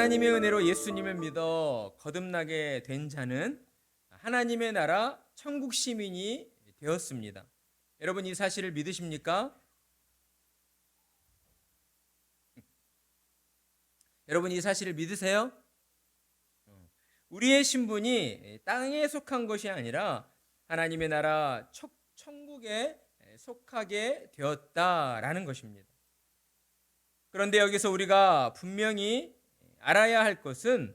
하나님의 은혜로 예수님을 믿어 거듭나게 된 자는 하나님의 나라 천국 시민이 되었습니다. 여러분 이 사실을 믿으십니까? 여러분 이 사실을 믿으세요? 우리의 신분이 땅에 속한 것이 아니라 하나님의 나라 천국에 속하게 되었다라는 것입니다. 그런데 여기서 우리가 분명히 알아야 할 것은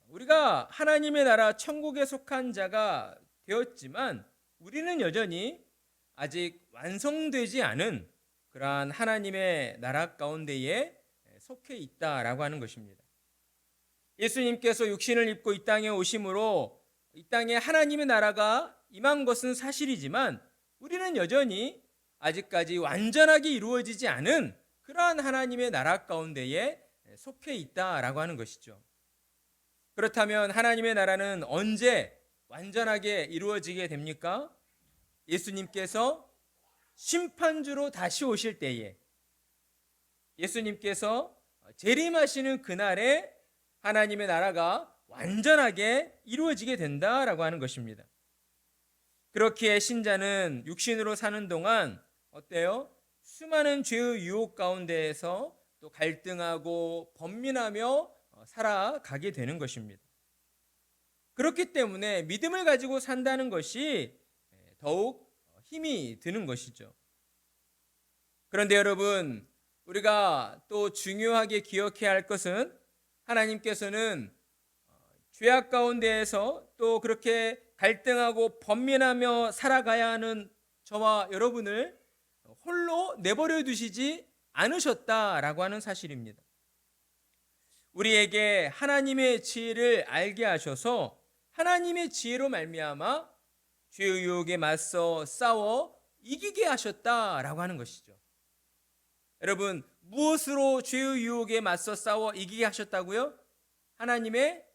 우리가 하나님의 나라 천국에 속한 자가 되었지만 우리는 여전히 아직 완성되지 않은 그러한 하나님의 나라 가운데에 속해 있다라고 하는 것입니다. 예수님께서 육신을 입고 이 땅에 오심으로 이 땅에 하나님의 나라가 임한 것은 사실이지만 우리는 여전히 아직까지 완전하게 이루어지지 않은 그러한 하나님의 나라 가운데에 속해 있다라고 하는 것이죠. 그렇다면 하나님의 나라는 언제 완전하게 이루어지게 됩니까? 예수님께서 심판주로 다시 오실 때에, 예수님께서 재림하시는 그날에 하나님의 나라가 완전하게 이루어지게 된다라고 하는 것입니다. 그렇기에 신자는 육신으로 사는 동안 어때요? 수많은 죄의 유혹 가운데에서 또 갈등하고 번민하며 살아가게 되는 것입니다. 그렇기 때문에 믿음을 가지고 산다는 것이 더욱 힘이 드는 것이죠. 그런데 여러분, 우리가 또 중요하게 기억해야 할 것은 하나님께서는 죄악 가운데에서 또 그렇게 갈등하고 번민하며 살아가야 하는 저와 여러분을 홀로 내버려 두시지 않으셨다라고 하는 사실입니다. 우리에게 하나님의 지혜를 알게 하셔서 하나님의 지혜로 말미암아 죄의 유혹에 맞서 싸워 이기게 하셨다라고 하는 것이죠. 여러분, 무엇으로 죄의 유혹에 맞서 싸워 이기게 하셨다고요? 하나님의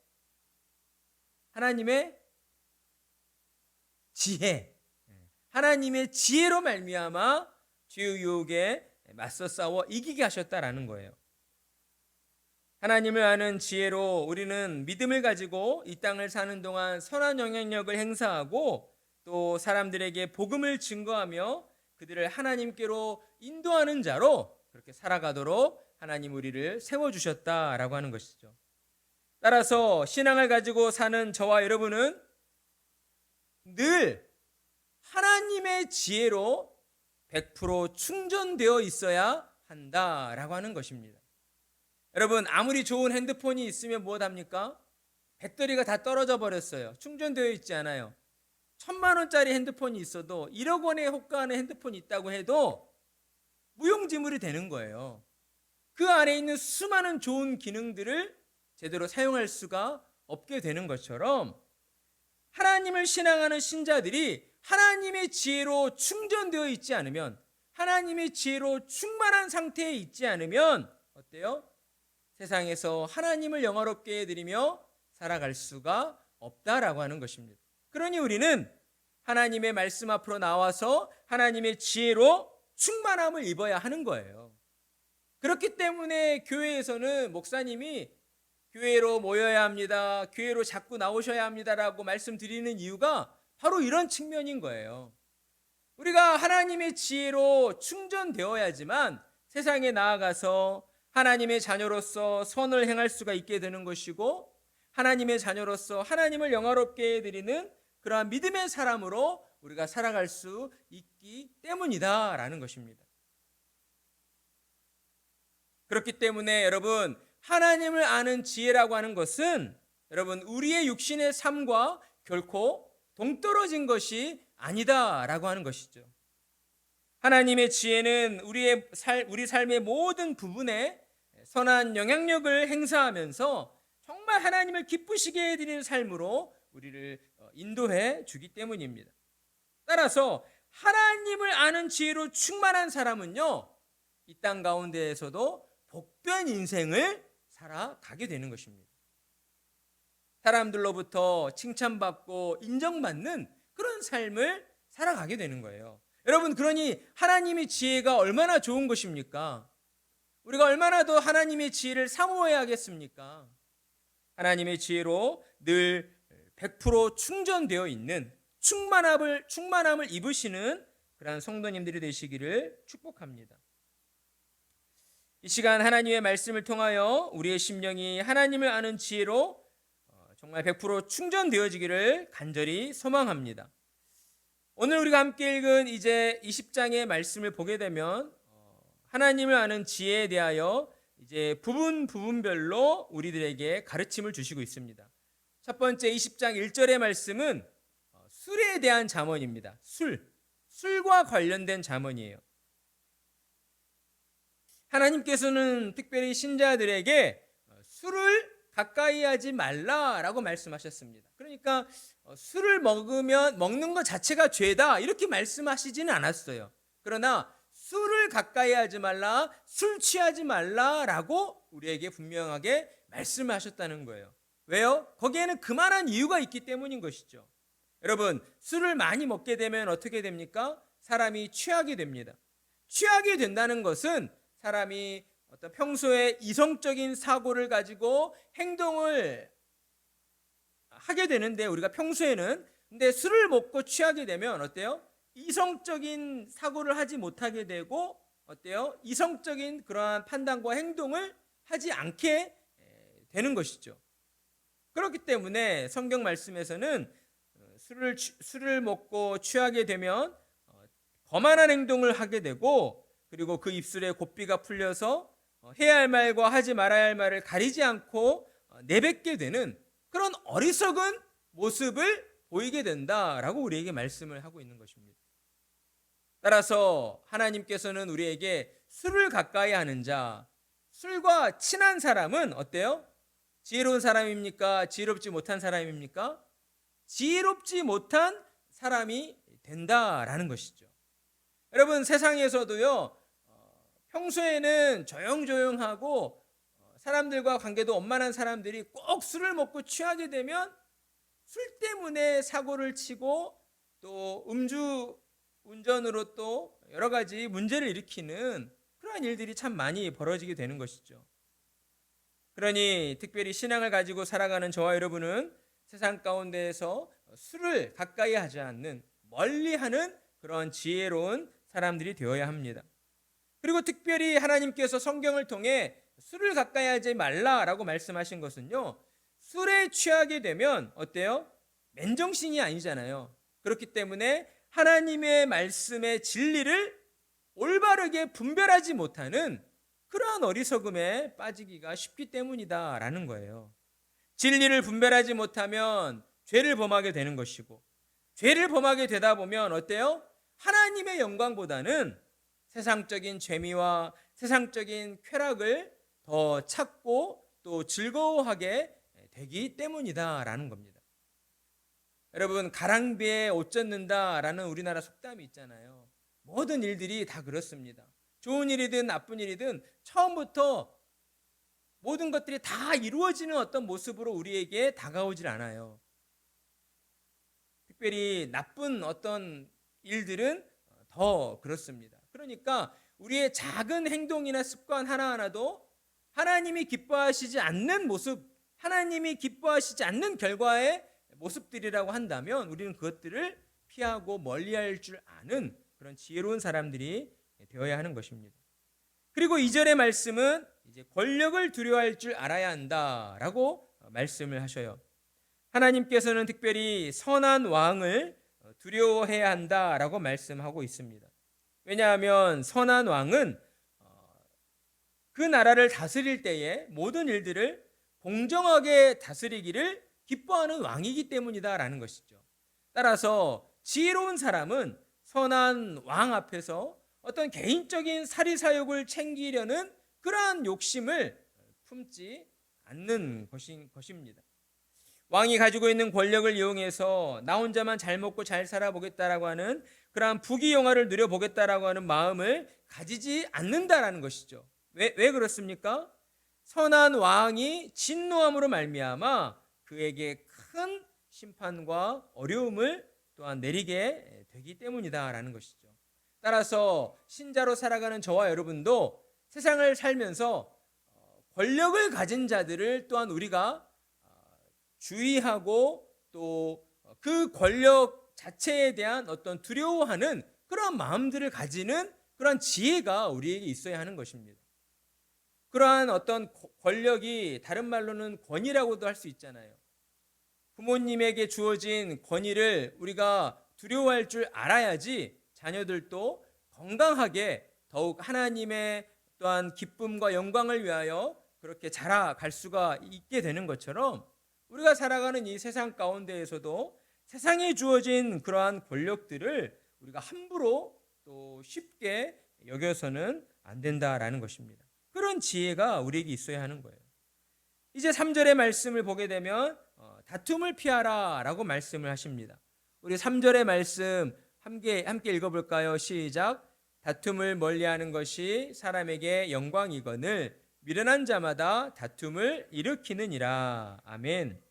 지혜, 하나님의 지혜로 말미암아 죄의 유혹에 맞서 싸워 이기게 하셨다라는 거예요. 하나님을 아는 지혜로 우리는 믿음을 가지고 이 땅을 사는 동안 선한 영향력을 행사하고 또 사람들에게 복음을 증거하며 그들을 하나님께로 인도하는 자로 그렇게 살아가도록 하나님 우리를 세워주셨다라고 하는 것이죠. 따라서 신앙을 가지고 사는 저와 여러분은 늘 하나님의 지혜로 100% 충전되어 있어야 한다라고 하는 것입니다. 여러분, 아무리 좋은 핸드폰이 있으면 무엇합니까? 배터리가 다 떨어져 버렸어요. 충전되어 있지 않아요. 1,000만 원짜리 핸드폰이 있어도 1억 원에 호가하는 핸드폰이 있다고 해도 무용지물이 되는 거예요. 그 안에 있는 수많은 좋은 기능들을 제대로 사용할 수가 없게 되는 것처럼 하나님을 신앙하는 신자들이 하나님의 지혜로 충전되어 있지 않으면, 하나님의 지혜로 충만한 상태에 있지 않으면 어때요? 세상에서 하나님을 영화롭게 해드리며 살아갈 수가 없다라고 하는 것입니다. 그러니 우리는 하나님의 말씀 앞으로 나와서 하나님의 지혜로 충만함을 입어야 하는 거예요. 그렇기 때문에 교회에서는 목사님이 교회로 모여야 합니다, 교회로 자꾸 나오셔야 합니다라고 말씀드리는 이유가 바로 이런 측면인 거예요. 우리가 하나님의 지혜로 충전되어야지만 세상에 나아가서 하나님의 자녀로서 선을 행할 수가 있게 되는 것이고, 하나님의 자녀로서 하나님을 영화롭게 해드리는 그러한 믿음의 사람으로 우리가 살아갈 수 있기 때문이다라는 것입니다. 그렇기 때문에 여러분, 하나님을 아는 지혜라고 하는 것은 여러분 우리의 육신의 삶과 결코 동떨어진 것이 아니다라고 하는 것이죠. 하나님의 지혜는 우리 삶의 모든 부분에 선한 영향력을 행사하면서 정말 하나님을 기쁘시게 해드리는 삶으로 우리를 인도해 주기 때문입니다. 따라서 하나님을 아는 지혜로 충만한 사람은요, 이 땅 가운데에서도 복된 인생을 살아가게 되는 것입니다. 사람들로부터 칭찬받고 인정받는 그런 삶을 살아가게 되는 거예요. 여러분, 그러니 하나님의 지혜가 얼마나 좋은 것입니까? 우리가 얼마나 더 하나님의 지혜를 사모해야 하겠습니까? 하나님의 지혜로 늘 100% 충전되어 있는 충만함을 입으시는 그러한 성도님들이 되시기를 축복합니다. 이 시간 하나님의 말씀을 통하여 우리의 심령이 하나님을 아는 지혜로 정말 100% 충전되어지기를 간절히 소망합니다. 오늘 우리가 함께 읽은 이제 20장의 말씀을 보게 되면 하나님을 아는 지혜에 대하여 이제 부분별로 우리들에게 가르침을 주시고 있습니다. 첫 번째 20장 1절의 말씀은 술에 대한 잠언입니다. 술과 관련된 잠언이에요. 하나님께서는 특별히 신자들에게 술을 가까이 하지 말라라고 말씀하셨습니다. 그러니까 술을 먹는 것 자체가 죄다 이렇게 말씀하시지는 않았어요. 그러나 술을 가까이 하지 말라, 술 취하지 말라라고 우리에게 분명하게 말씀하셨다는 거예요. 왜요? 거기에는 그만한 이유가 있기 때문인 것이죠. 여러분, 술을 많이 먹게 되면 어떻게 됩니까? 사람이 취하게 됩니다. 취하게 된다는 것은 사람이 어떤 평소에 이성적인 사고를 가지고 행동을 하게 되는데, 우리가 평소에는 근데 술을 먹고 취하게 되면 어때요? 이성적인 사고를 하지 못하게 되고 어때요? 이성적인 그러한 판단과 행동을 하지 않게 되는 것이죠. 그렇기 때문에 성경 말씀에서는 술을 먹고 취하게 되면 거만한 행동을 하게 되고, 그리고 그 입술에 고삐가 풀려서 해야 할 말과 하지 말아야 할 말을 가리지 않고 내뱉게 되는 그런 어리석은 모습을 보이게 된다라고 우리에게 말씀을 하고 있는 것입니다. 따라서 하나님께서는 우리에게 술을 가까이 하는 자, 술과 친한 사람은 어때요? 지혜로운 사람입니까? 지혜롭지 못한 사람입니까? 지혜롭지 못한 사람이 된다라는 것이죠. 여러분, 세상에서도요, 평소에는 조용조용하고 사람들과 관계도 원만한 사람들이 꼭 술을 먹고 취하게 되면 술 때문에 사고를 치고 또 음주 운전으로 또 여러 가지 문제를 일으키는 그러한 일들이 참 많이 벌어지게 되는 것이죠. 그러니 특별히 신앙을 가지고 살아가는 저와 여러분은 세상 가운데에서 술을 가까이 하지 않는, 멀리하는 그런 지혜로운 사람들이 되어야 합니다. 그리고 특별히 하나님께서 성경을 통해 술을 가까이 하지 말라라고 말씀하신 것은요, 술에 취하게 되면 어때요? 맨정신이 아니잖아요. 그렇기 때문에 하나님의 말씀의 진리를 올바르게 분별하지 못하는 그러한 어리석음에 빠지기가 쉽기 때문이다라는 거예요. 진리를 분별하지 못하면 죄를 범하게 되는 것이고, 죄를 범하게 되다 보면 어때요? 하나님의 영광보다는 세상적인 재미와 세상적인 쾌락을 더 찾고 또 즐거워하게 되기 때문이다라는 겁니다. 여러분, 가랑비에 옷 젖는다라는 우리나라 속담이 있잖아요. 모든 일들이 다 그렇습니다. 좋은 일이든 나쁜 일이든 처음부터 모든 것들이 다 이루어지는 어떤 모습으로 우리에게 다가오질 않아요. 특별히 나쁜 어떤 일들은 더 그렇습니다. 그러니까 우리의 작은 행동이나 습관 하나하나도 하나님이 기뻐하시지 않는 모습, 하나님이 기뻐하시지 않는 결과의 모습들이라고 한다면 우리는 그것들을 피하고 멀리할 줄 아는 그런 지혜로운 사람들이 되어야 하는 것입니다. 그리고 2절의 말씀은 이제 권력을 두려워할 줄 알아야 한다라고 말씀을 하셔요. 하나님께서는 특별히 선한 왕을 두려워해야 한다라고 말씀하고 있습니다. 왜냐하면 선한 왕은 그 나라를 다스릴 때에 모든 일들을 공정하게 다스리기를 기뻐하는 왕이기 때문이다라는 것이죠. 따라서 지혜로운 사람은 선한 왕 앞에서 어떤 개인적인 사리사욕을 챙기려는 그러한 욕심을 품지 않는 것입니다. 왕이 가지고 있는 권력을 이용해서 나 혼자만 잘 먹고 잘 살아보겠다라고 하는 그러한 부귀영화를 누려보겠다라고 하는 마음을 가지지 않는다라는 것이죠. 왜 그렇습니까? 선한 왕이 진노함으로 말미암아 그에게 큰 심판과 어려움을 또한 내리게 되기 때문이다라는 것이죠. 따라서 신자로 살아가는 저와 여러분도 세상을 살면서 권력을 가진 자들을 또한 우리가 주의하고 또 그 권력 자체에 대한 어떤 두려워하는 그러한 마음들을 가지는 그러한 지혜가 우리에게 있어야 하는 것입니다. 그러한 어떤 권력이 다른 말로는 권위라고도 할 수 있잖아요. 부모님에게 주어진 권위를 우리가 두려워할 줄 알아야지 자녀들도 건강하게 더욱 하나님의 또한 기쁨과 영광을 위하여 그렇게 자라갈 수가 있게 되는 것처럼 우리가 살아가는 이 세상 가운데에서도 세상에 주어진 그러한 권력들을 우리가 함부로 또 쉽게 여겨서는 안 된다라는 것입니다. 그런 지혜가 우리에게 있어야 하는 거예요. 이제 3절의 말씀을 보게 되면 다툼을 피하라 라고 말씀을 하십니다. 우리 3절의 말씀 함께 읽어볼까요? 시작. 다툼을 멀리하는 것이 사람에게 영광이거늘 미련한 자마다 다툼을 일으키느니라. 아멘.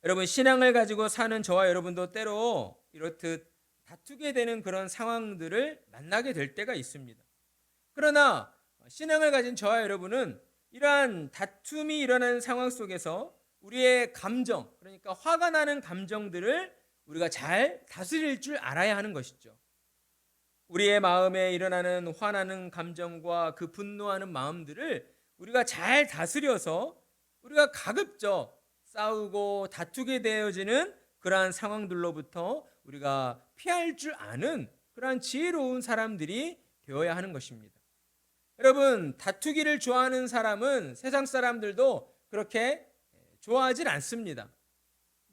여러분, 신앙을 가지고 사는 저와 여러분도 때로 이렇듯 다투게 되는 그런 상황들을 만나게 될 때가 있습니다. 그러나 신앙을 가진 저와 여러분은 이러한 다툼이 일어나는 상황 속에서 우리의 감정, 그러니까 화가 나는 감정들을 우리가 잘 다스릴 줄 알아야 하는 것이죠. 우리의 마음에 일어나는 화나는 감정과 그 분노하는 마음들을 우리가 잘 다스려서 우리가 가급적 싸우고 다투게 되어지는 그러한 상황들로부터 우리가 피할 줄 아는 그러한 지혜로운 사람들이 되어야 하는 것입니다. 여러분, 다투기를 좋아하는 사람은 세상 사람들도 그렇게 좋아하진 않습니다.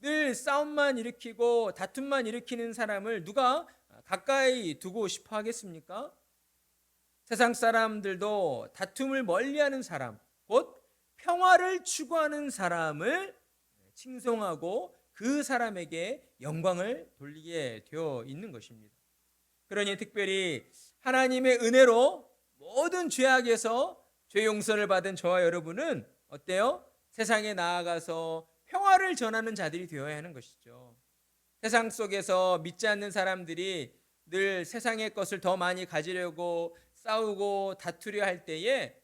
늘 싸움만 일으키고 다툼만 일으키는 사람을 누가 가까이 두고 싶어 하겠습니까? 세상 사람들도 다툼을 멀리하는 사람, 곧 평화를 추구하는 사람을 칭송하고 그 사람에게 영광을 돌리게 되어 있는 것입니다. 그러니 특별히 하나님의 은혜로 모든 죄악에서 죄 용서를 받은 저와 여러분은 어때요? 세상에 나아가서 평화를 전하는 자들이 되어야 하는 것이죠. 세상 속에서 믿지 않는 사람들이 늘 세상의 것을 더 많이 가지려고 싸우고 다투려 할 때에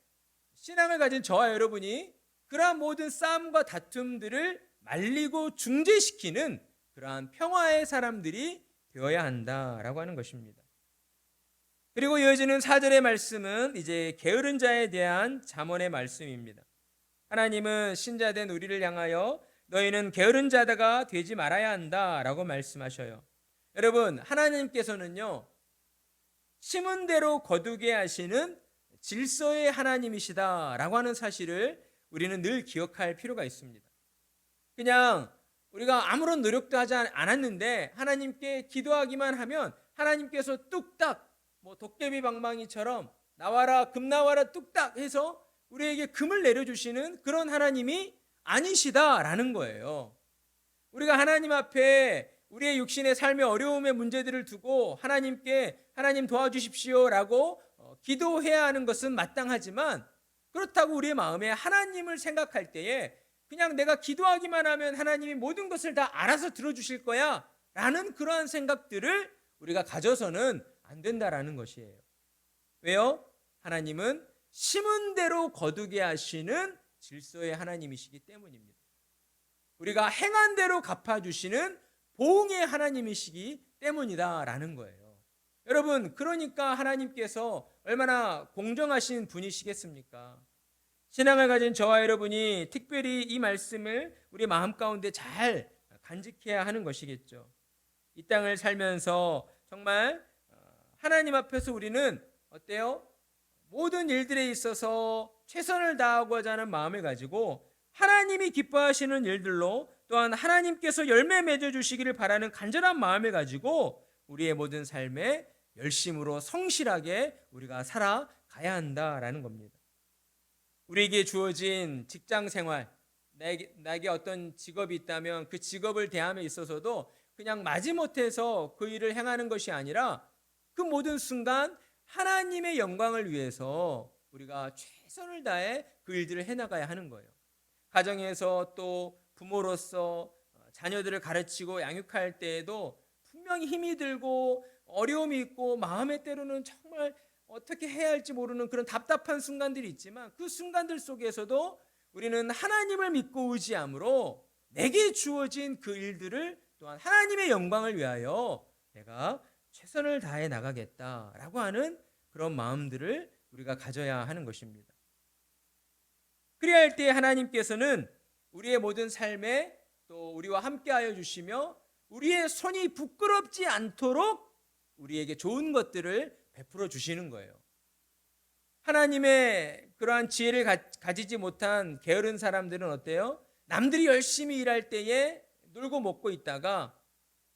신앙을 가진 저와 여러분이 그러한 모든 싸움과 다툼들을 말리고 중재시키는 그러한 평화의 사람들이 되어야 한다라고 하는 것입니다. 그리고 이어지는 4절의 말씀은 이제 게으른 자에 대한 잠언의 말씀입니다. 하나님은 신자된 우리를 향하여 너희는 게으른 자가 되지 말아야 한다라고 말씀하셔요. 여러분, 하나님께서는요, 심은 대로 거두게 하시는 질서의 하나님이시다라고 하는 사실을 우리는 늘 기억할 필요가 있습니다. 그냥 우리가 아무런 노력도 하지 않았는데 하나님께 기도하기만 하면 하나님께서 뚝딱 도깨비 방망이처럼 나와라 금 나와라 뚝딱 해서 우리에게 금을 내려주시는 그런 하나님이 아니시다라는 거예요. 우리가 하나님 앞에 우리의 육신의 삶의 어려움의 문제들을 두고 하나님께 하나님 도와주십시오라고 기도해야 하는 것은 마땅하지만 그렇다고 우리의 마음에 하나님을 생각할 때에 그냥 내가 기도하기만 하면 하나님이 모든 것을 다 알아서 들어주실 거야 라는 그러한 생각들을 우리가 가져서는 안 된다라는 것이에요. 왜요? 하나님은 심은 대로 거두게 하시는 질서의 하나님이시기 때문입니다. 우리가 행한 대로 갚아주시는 보응의 하나님이시기 때문이다라는 거예요. 여러분, 그러니까 하나님께서 얼마나 공정하신 분이시겠습니까? 신앙을 가진 저와 여러분이 특별히 이 말씀을 우리 마음 가운데 잘 간직해야 하는 것이겠죠. 이 땅을 살면서 정말 하나님 앞에서 우리는 어때요? 모든 일들에 있어서 최선을 다하고자 하는 마음을 가지고 하나님이 기뻐하시는 일들로 또한 하나님께서 열매 맺어주시기를 바라는 간절한 마음을 가지고 우리의 모든 삶에 열심으로 성실하게 우리가 살아가야 한다라는 겁니다. 우리에게 주어진 직장 생활, 나에게 어떤 직업이 있다면 그 직업을 대함에 있어서도 그냥 마지못해서 그 일을 행하는 것이 아니라 그 모든 순간 하나님의 영광을 위해서 우리가 최선을 다해 그 일들을 해나가야 하는 거예요. 가정에서 또 부모로서 자녀들을 가르치고 양육할 때에도 분명히 힘이 들고 어려움이 있고 마음에 때로는 정말 어떻게 해야 할지 모르는 그런 답답한 순간들이 있지만 그 순간들 속에서도 우리는 하나님을 믿고 의지함으로 내게 주어진 그 일들을 또한 하나님의 영광을 위하여 내가 최선을 다해 나가겠다라고 하는 그런 마음들을 우리가 가져야 하는 것입니다. 그래야 할 때 하나님께서는 우리의 모든 삶에 또 우리와 함께하여 주시며 우리의 손이 부끄럽지 않도록 우리에게 좋은 것들을 베풀어 주시는 거예요. 하나님의 그러한 지혜를 가지지 못한 게으른 사람들은 어때요? 남들이 열심히 일할 때에 놀고 먹고 있다가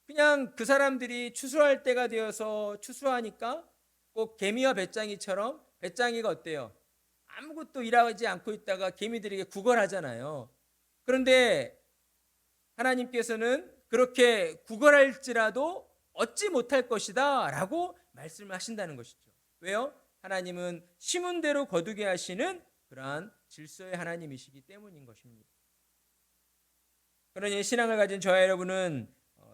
그냥 그 사람들이 추수할 때가 되어서 추수하니까 꼭 개미와 배짱이처럼 배짱이가 어때요? 아무것도 일하지 않고 있다가 개미들에게 구걸하잖아요. 그런데 하나님께서는 그렇게 구걸할지라도 얻지 못할 것이다 라고 말씀을 하신다는 것이죠. 왜요? 하나님은 심은 대로 거두게 하시는 그러한 질서의 하나님이시기 때문인 것입니다. 그러니 신앙을 가진 저와 여러분은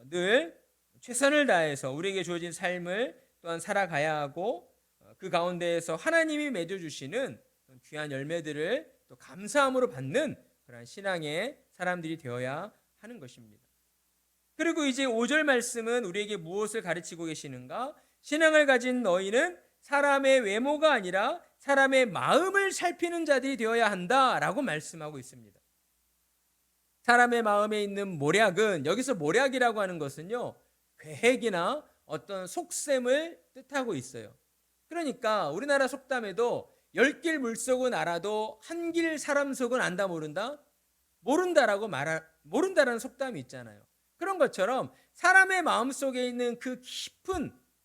늘 최선을 다해서 우리에게 주어진 삶을 또한 살아가야 하고 그 가운데에서 하나님이 맺어주시는 귀한 열매들을 또 감사함으로 받는 그런 신앙의 사람들이 되어야 하는 것입니다. 그리고 이제 5절 말씀은 우리에게 무엇을 가르치고 계시는가? 신앙을 가진 너희는 사람의 외모가 아니라 사람의 마음을 살피는 자들이 되어야 한다라고 말씀하고 있습니다. 사람의 마음에 있는 모략은, 여기서 모략이라고 하는 것은요, 계획이나 어떤 속셈을 뜻하고 있어요. 그러니까 우리나라 속담에도 10길 물속은 알아도 한 길 사람 속은 안다 모른다? 모른다라는 속담이 있잖아요. 그런 것처럼 사람의 마음 속에 있는 그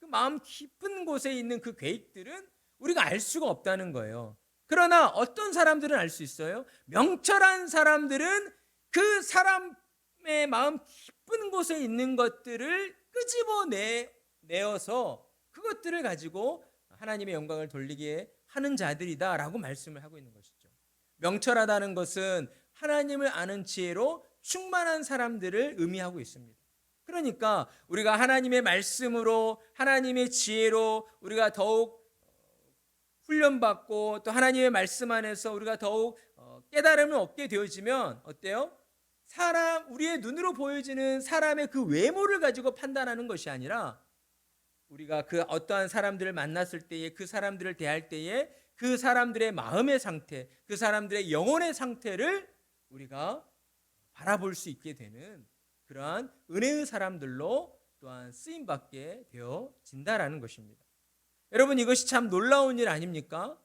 마음 깊은 곳에 있는 그 계획들은 우리가 알 수가 없다는 거예요. 그러나 어떤 사람들은 알 수 있어요. 명철한 사람들은 그 사람의 마음 깊은 곳에 있는 것들을 끄집어내어서 그것들을 가지고 하나님의 영광을 돌리게 하는 자들이다라고 말씀을 하고 있는 것이죠. 명철하다는 것은 하나님을 아는 지혜로 충만한 사람들을 의미하고 있습니다. 그러니까 우리가 하나님의 말씀으로, 하나님의 지혜로 우리가 더욱 훈련받고 또 하나님의 말씀 안에서 우리가 더욱 깨달음을 얻게 되어지면 어때요? 우리의 눈으로 보여지는 사람의 그 외모를 가지고 판단하는 것이 아니라 우리가 그 어떠한 사람들을 만났을 때에, 그 사람들을 대할 때에 그 사람들의 마음의 상태, 그 사람들의 영혼의 상태를 우리가 바라볼 수 있게 되는 그러한 은혜의 사람들로 또한 쓰임받게 되어진다라는 것입니다. 여러분, 이것이 참 놀라운 일 아닙니까?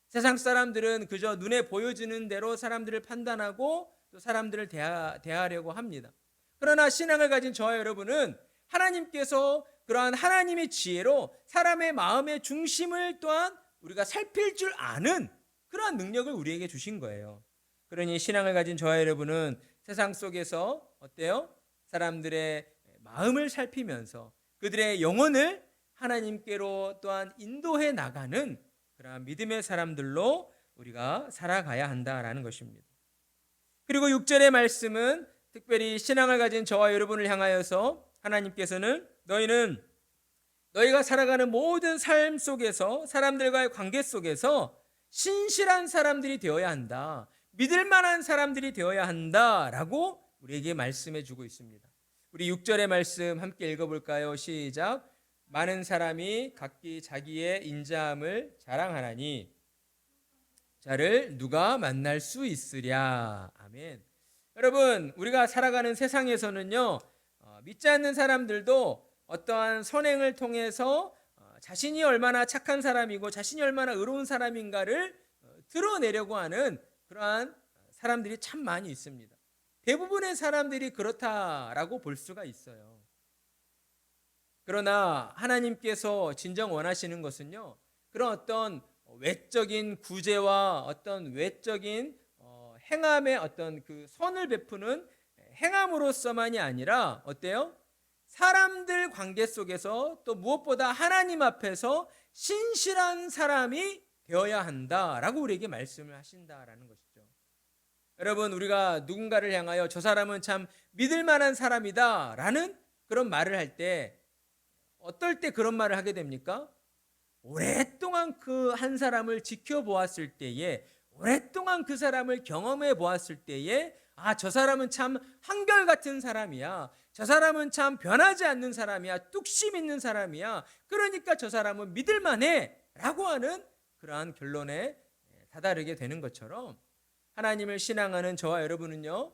세상 사람들은 그저 눈에 보여지는 대로 사람들을 판단하고 또 사람들을 대하려고 합니다. 그러나 신앙을 가진 저와 여러분은 하나님께서 그러한 하나님의 지혜로 사람의 마음의 중심을 또한 우리가 살필 줄 아는 그러한 능력을 우리에게 주신 거예요. 그러니 신앙을 가진 저와 여러분은 세상 속에서 어때요? 사람들의 마음을 살피면서 그들의 영혼을 하나님께로 또한 인도해 나가는 그러한 믿음의 사람들로 우리가 살아가야 한다라는 것입니다. 그리고 6절의 말씀은 특별히 신앙을 가진 저와 여러분을 향하여서 하나님께서는 너희가 살아가는 모든 삶 속에서 사람들과의 관계 속에서 신실한 사람들이 되어야 한다. 믿을 만한 사람들이 되어야 한다라고 우리에게 말씀해 주고 있습니다. 우리 6절의 말씀 함께 읽어볼까요? 시작. 많은 사람이 각기 자기의 인자함을 자랑하나니 자를 누가 만날 수 있으랴. 아멘. 여러분, 우리가 살아가는 세상에서는요, 믿지 않는 사람들도 어떠한 선행을 통해서 자신이 얼마나 착한 사람이고 자신이 얼마나 의로운 사람인가를 드러내려고 하는 그러한 사람들이 참 많이 있습니다. 대부분의 사람들이 그렇다라고 볼 수가 있어요. 그러나 하나님께서 진정 원하시는 것은요, 그런 어떤 외적인 구제와 어떤 외적인 행함의 어떤 그 선을 베푸는 행함으로서만이 아니라 어때요? 사람들 관계 속에서 또 무엇보다 하나님 앞에서 신실한 사람이 되어야 한다라고 우리에게 말씀을 하신다라는 것이죠. 여러분, 우리가 누군가를 향하여 저 사람은 참 믿을 만한 사람이다라는 그런 말을 할 때 어떨 때 그런 말을 하게 됩니까? 오랫동안 그 한 사람을 지켜보았을 때에, 오랫동안 그 사람을 경험해 보았을 때에, 아, 저 사람은 참 한결같은 사람이야, 저 사람은 참 변하지 않는 사람이야, 뚝심 있는 사람이야, 그러니까 저 사람은 믿을만해 라고 하는 그러한 결론에 다다르게 되는 것처럼, 하나님을 신앙하는 저와 여러분은요,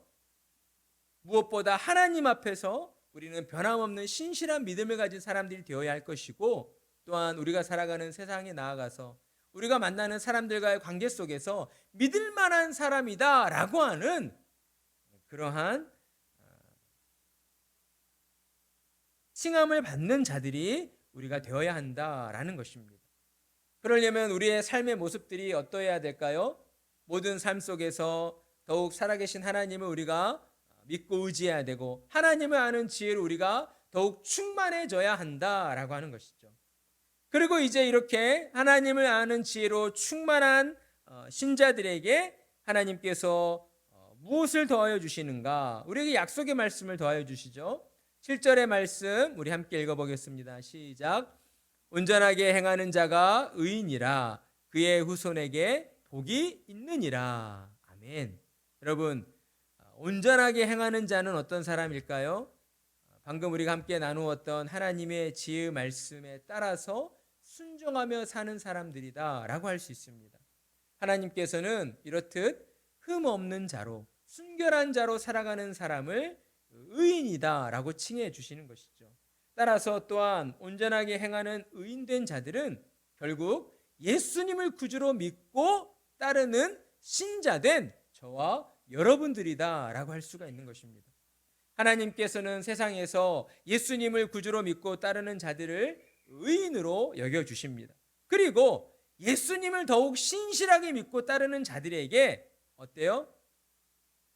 무엇보다 하나님 앞에서 우리는 변함없는 신실한 믿음을 가진 사람들이 되어야 할 것이고, 또한 우리가 살아가는 세상에 나아가서 우리가 만나는 사람들과의 관계 속에서 믿을 만한 사람이다 라고 하는 그러한 칭함을 받는 자들이 우리가 되어야 한다라는 것입니다. 그러려면 우리의 삶의 모습들이 어떠해야 될까요? 모든 삶 속에서 더욱 살아계신 하나님을 우리가 믿고 의지해야 되고, 하나님을 아는 지혜로 우리가 더욱 충만해져야 한다라고 하는 것이죠. 그리고 이제 이렇게 하나님을 아는 지혜로 충만한 신자들에게 하나님께서 무엇을 더하여 주시는가? 우리에게 약속의 말씀을 더하여 주시죠. 7절의 말씀 우리 함께 읽어보겠습니다. 시작. 온전하게 행하는 자가 의인이라, 그의 후손에게 복이 있느니라. 아멘. 여러분, 온전하게 행하는 자는 어떤 사람일까요? 방금 우리가 함께 나누었던 하나님의 지혜의 말씀에 따라서 순종하며 사는 사람들이다 라고 할 수 있습니다. 하나님께서는 이렇듯 흠 없는 자로, 순결한 자로 살아가는 사람을 의인이다 라고 칭해 주시는 것이죠. 따라서 또한 온전하게 행하는 의인된 자들은 결국 예수님을 구주로 믿고 따르는 신자된 저와 여러분들이다 라고 할 수가 있는 것입니다. 하나님께서는 세상에서 예수님을 구주로 믿고 따르는 자들을 의인으로 여겨주십니다. 그리고 예수님을 더욱 신실하게 믿고 따르는 자들에게 어때요?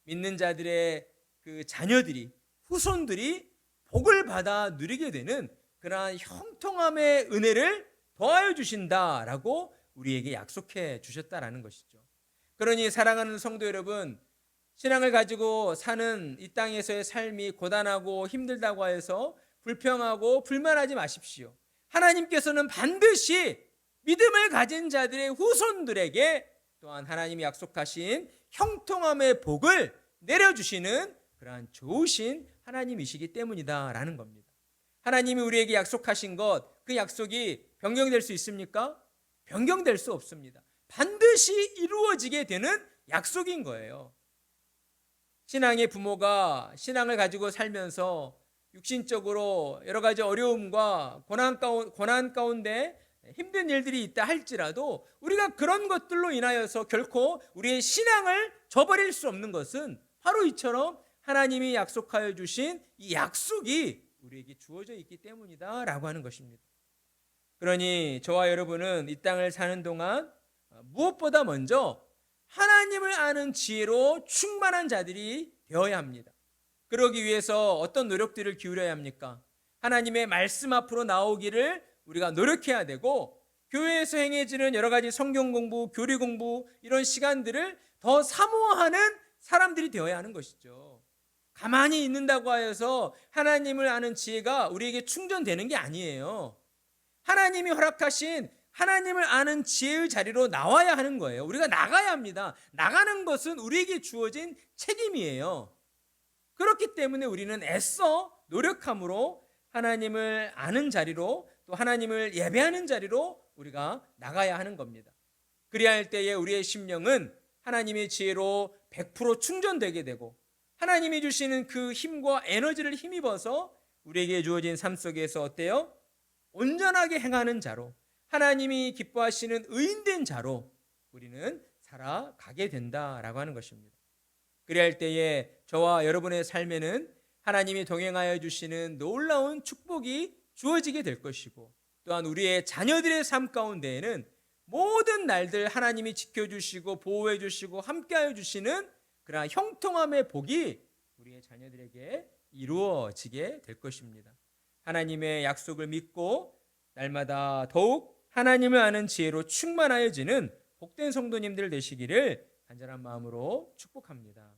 믿는 자들의 그 자녀들이, 후손들이 복을 받아 누리게 되는 그러한 형통함의 은혜를 더하여 주신다라고 우리에게 약속해 주셨다라는 것이죠. 그러니 사랑하는 성도 여러분, 신앙을 가지고 사는 이 땅에서의 삶이 고단하고 힘들다고 해서 불평하고 불만하지 마십시오. 하나님께서는 반드시 믿음을 가진 자들의 후손들에게 또한 하나님이 약속하신 형통함의 복을 내려주시는 그러한 좋으신 하나님이시기 때문이다 라는 겁니다. 하나님이 우리에게 약속하신 것, 그 약속이 변경될 수 있습니까? 변경될 수 없습니다. 반드시 이루어지게 되는 약속인 거예요. 신앙의 부모가 신앙을 가지고 살면서 육신적으로 여러 가지 어려움과 고난 가운데 힘든 일들이 있다 할지라도 우리가 그런 것들로 인하여서 결코 우리의 신앙을 저버릴 수 없는 것은 바로 이처럼 하나님이 약속하여 주신 이 약속이 우리에게 주어져 있기 때문이다 라고 하는 것입니다. 그러니 저와 여러분은 이 땅을 사는 동안 무엇보다 먼저 하나님을 아는 지혜로 충만한 자들이 되어야 합니다. 그러기 위해서 어떤 노력들을 기울여야 합니까? 하나님의 말씀 앞으로 나오기를 우리가 노력해야 되고, 교회에서 행해지는 여러 가지 성경 공부, 교리 공부 이런 시간들을 더 사모하는 사람들이 되어야 하는 것이죠. 가만히 있는다고 하여서 하나님을 아는 지혜가 우리에게 충전되는 게 아니에요. 하나님이 허락하신 하나님을 아는 지혜의 자리로 나와야 하는 거예요. 우리가 나가야 합니다. 나가는 것은 우리에게 주어진 책임이에요. 그렇기 때문에 우리는 애써 노력함으로 하나님을 아는 자리로, 또 하나님을 예배하는 자리로 우리가 나가야 하는 겁니다. 그리야 할 때에 우리의 심령은 하나님의 지혜로 100% 충전되게 되고, 하나님이 주시는 그 힘과 에너지를 힘입어서 우리에게 주어진 삶 속에서 어때요? 온전하게 행하는 자로, 하나님이 기뻐하시는 의인된 자로 우리는 살아가게 된다라고 하는 것입니다. 그래야 할 때에 저와 여러분의 삶에는 하나님이 동행하여 주시는 놀라운 축복이 주어지게 될 것이고, 또한 우리의 자녀들의 삶 가운데에는 모든 날들 하나님이 지켜주시고 보호해 주시고 함께하여 주시는 그러한 형통함의 복이 우리의 자녀들에게 이루어지게 될 것입니다. 하나님의 약속을 믿고 날마다 더욱 하나님을 아는 지혜로 충만하여지는 복된 성도님들 되시기를 간절한 마음으로 축복합니다.